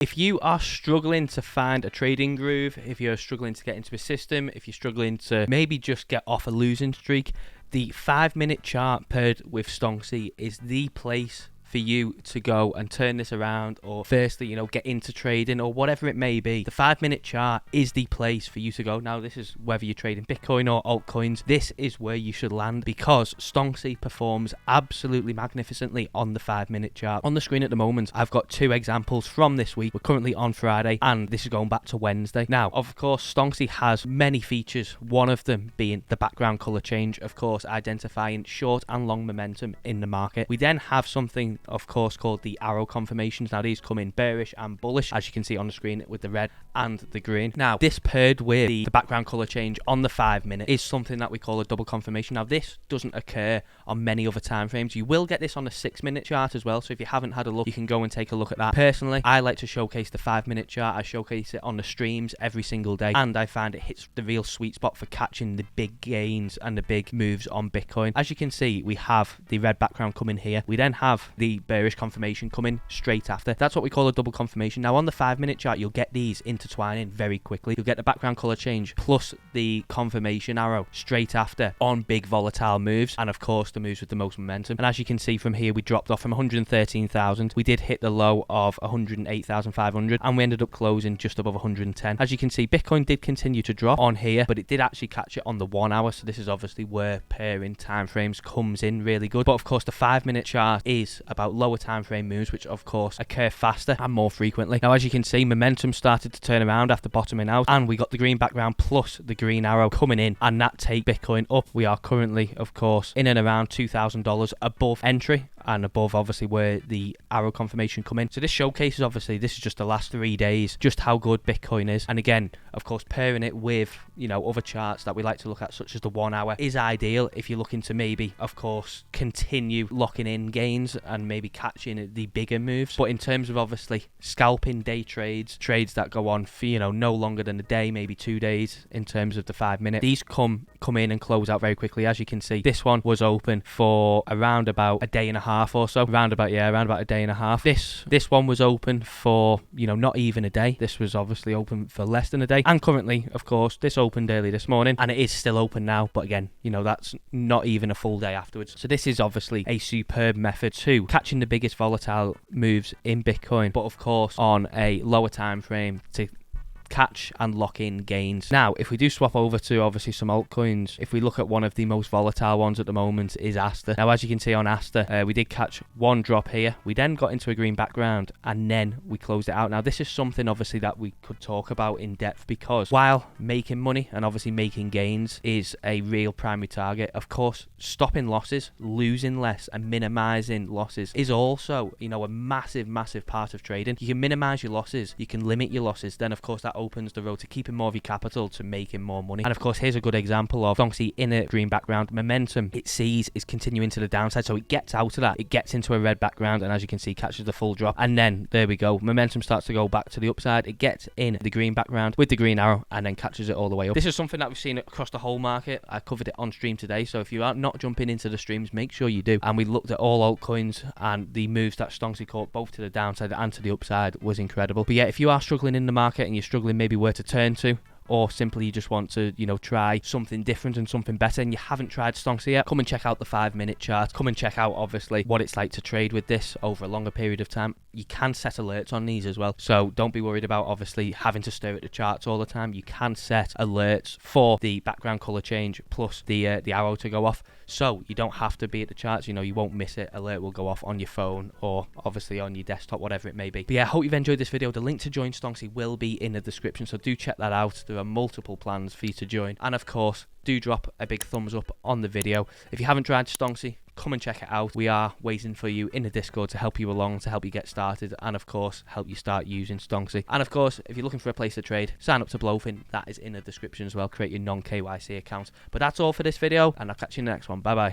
If you are struggling to find a trading groove, if you're struggling to get into a system, if you're struggling to maybe just get off a losing streak, the 5-minute chart paired with Stonksy is the place for you to go and turn this around, or firstly, get into trading or whatever it may be. The 5-minute chart is the place for you to go. Now, this is whether you're trading Bitcoin or altcoins. This is where you should land, because Stonksy performs absolutely magnificently on the 5-minute chart. On the screen at the moment, I've got 2 examples from this week. We're currently on Friday, and this is going back to Wednesday. Now, of course, Stonksy has many features, one of them being the background color change, of course, identifying short and long momentum in the market. We then have something, of course, called the arrow confirmations. Now, these come in bearish and bullish, as you can see on the screen with the red and the green. Now, this paired with the background color change on the 5-minute is something that we call a double confirmation. Now, this doesn't occur on many other time frames. You will get this on the 6-minute chart as well, so if you haven't had a look, you can go and take a look at that. Personally, I like to showcase the 5-minute chart. I showcase it on the streams every single day, and I find it hits the real sweet spot for catching the big gains and the big moves on Bitcoin. As you can see, we have the red background coming here. We then have the bearish confirmation coming straight after. That's what we call a double confirmation. Now, on the 5-minute chart, you'll get these intertwining very quickly. You'll get the background color change plus the confirmation arrow straight after on big volatile moves, and of course the moves with the most momentum. And as you can see from here, we dropped off from 113,000. We did hit the low of 108,500, and we ended up closing just above 110. As you can see, Bitcoin did continue to drop on here, but it did actually catch it on the 1 hour, so this is obviously where pairing time frames comes in really good. But of course, the 5-minute chart is about lower time frame moves, which of course occur faster and more frequently. Now, as you can see, momentum started to turn around after bottoming out, and we got the green background plus the green arrow coming in, and that take Bitcoin up. We are currently, of course, in and around $2,000 above entry, and above obviously where the arrow confirmation come in. So this showcases, obviously, this is just the last 3 days, just how good Bitcoin is. And again, of course, pairing it with other charts that we like to look at, such as the 1 hour, is ideal if you're looking to maybe, of course, continue locking in gains and maybe catching the bigger moves. But in terms of obviously scalping day trades that go on for no longer than a day, maybe 2 days, in terms of the 5-minute, these come in and close out very quickly. As you can see, this one was open for around about a day and a half or so, around about a day and a half. This one was open for not even a day. This was obviously open for less than a day, and currently, of course, this opened early this morning, and it is still open now, but again, that's not even a full day afterwards. So this is obviously a superb method to catching the biggest volatile moves in Bitcoin, but of course on a lower time frame to catch and lock in gains. Now, if we do swap over to obviously some altcoins, if we look at one of the most volatile ones at the moment is Asta. Now, as you can see on Asta, we did catch one drop here. We then got into a green background, and then we closed it out. Now, this is something obviously that we could talk about in depth, because while making money and obviously making gains is a real primary target, of course, stopping losses, losing less and minimizing losses is also, a massive part of trading. You can minimize your losses, you can limit your losses, then of course that opens the road to keeping more of your capital, to making more money. And of course, here's a good example of Stonksy in a green background. Momentum it sees is continuing to the downside, so it gets out of that, it gets into a red background, and as you can see, catches the full drop, and then there we go, momentum starts to go back to the upside. It gets in the green background with the green arrow and then catches it all the way up. This is something that we've seen across the whole market. I covered it on stream today, so if you are not jumping into the streams, make sure you do. And we looked at all altcoins, and the moves that Stonksy caught both to the downside and to the upside was incredible. But yeah, if you are struggling in the market and you're struggling maybe where to turn to, or simply you just want to, try something different and something better, and you haven't tried Stonksy yet, come and check out the 5-minute chart. Come and check out, obviously, what it's like to trade with this over a longer period of time. You can set alerts on these as well, so don't be worried about, obviously, having to stare at the charts all the time. You can set alerts for the background color change plus the arrow to go off, so you don't have to be at the charts. You won't miss it. Alert will go off on your phone or obviously on your desktop, whatever it may be. But yeah, I hope you've enjoyed this video. The link to join Stonksy will be in the description, so do check that out. There are multiple plans for you to join, and of course, do drop a big thumbs up on the video. If you haven't tried Stonksy, come and check it out. We are waiting for you in the Discord to help you along, to help you get started, and of course help you start using Stonksy. And of course, if you're looking for a place to trade, sign up to BLOFIN. That is in the description as well. Create your non-KYC account. But that's all for this video, and I'll catch you in the next one. Bye bye.